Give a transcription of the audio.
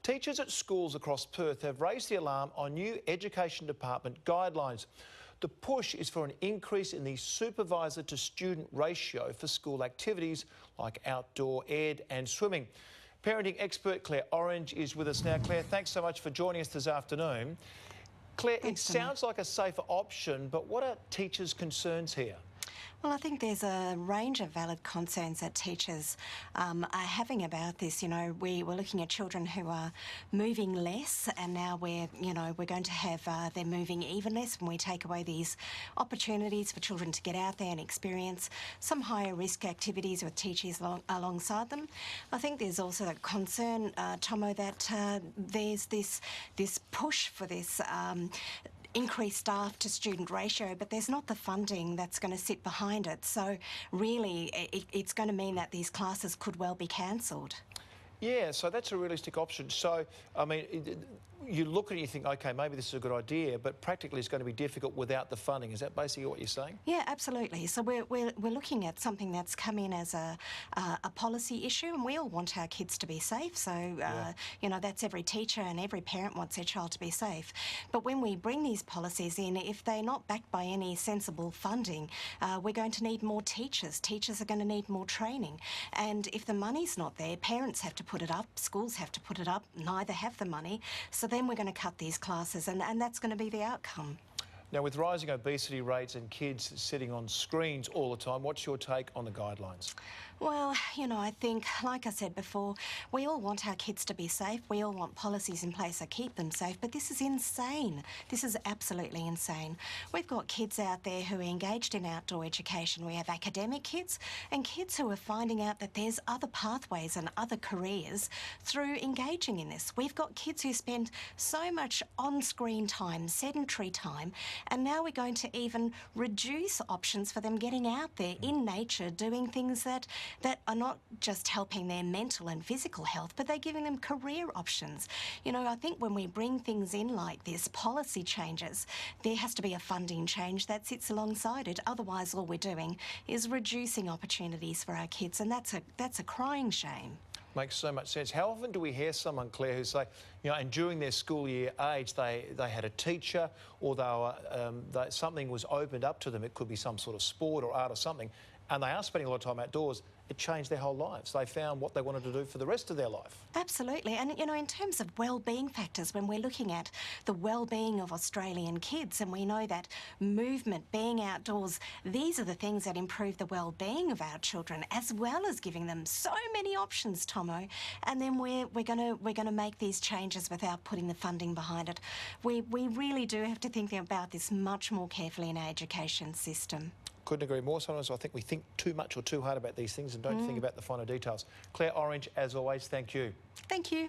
Teachers at schools across Perth have raised the alarm on new Education Department guidelines. The push is for an increase in the supervisor to student ratio for school activities like outdoor ed and swimming. Parenting expert Claire Orange is with us now. Claire, thanks so much for joining us this afternoon. Claire, it sounds like a safer option, but what are teachers' concerns here? Well, I think there's a range of valid concerns that teachers are having about this. You know, we're looking at children who are moving less, and now we're going to have they're moving even less when we take away these opportunities for children to get out there and experience some higher risk activities with teachers alongside them. I think there's also a concern, Tomo, that there's this push for this increased staff to student ratio, but there's not the funding that's going to sit behind it. So really, it's going to mean that these classes could well be cancelled. Yeah, so that's a realistic option. So, I mean, you look at it and you think, OK, maybe this is a good idea, but practically it's going to be difficult without the funding. Is that basically what you're saying? Yeah, absolutely. So we're looking at something that's come in as a policy issue, and we all want our kids to be safe. So, you know, that's every teacher and every parent wants their child to be safe. But when we bring these policies in, if they're not backed by any sensible funding, we're going to need more teachers. Teachers are going to need more training. And if the money's not there, parents have to put it up, schools have to put it up, neither have the money. So then we're going to cut these classes, and that's going to be the outcome. Now, with rising obesity rates and kids sitting on screens all the time, what's your take on the guidelines? Well, you know, I think, like I said before, we all want our kids to be safe. We all want policies in place that keep them safe, but this is insane. This is absolutely insane. We've got kids out there who are engaged in outdoor education. We have academic kids and kids who are finding out that there's other pathways and other careers through engaging in this. We've got kids who spend so much on-screen time, sedentary time, and now we're going to even reduce options for them getting out there in nature, doing things that are not just helping their mental and physical health, but they're giving them career options. You know, I think when we bring things in like this, policy changes, there has to be a funding change that sits alongside it. Otherwise, all we're doing is reducing opportunities for our kids, and that's a crying shame. Makes so much sense. How often do we hear someone, Claire, who say, you know, and during their school year age, they had a teacher, or something was opened up to them. It could be some sort of sport or art or something, and they are spending a lot of time outdoors. It changed their whole lives. They found what they wanted to do for the rest of their life. Absolutely. And, you know, in terms of well-being factors, when we're looking at the well-being of Australian kids, and we know that movement, being outdoors, these are the things that improve the well-being of our children, as well as giving them so many options, Tomo. And then we're going to make these changes without putting the funding behind it. We really do have to think about this much more carefully in our education system. Couldn't agree more. Sometimes I think we think too much or too hard about these things and don't think about the finer details. Claire Orange, as always, thank you. Thank you.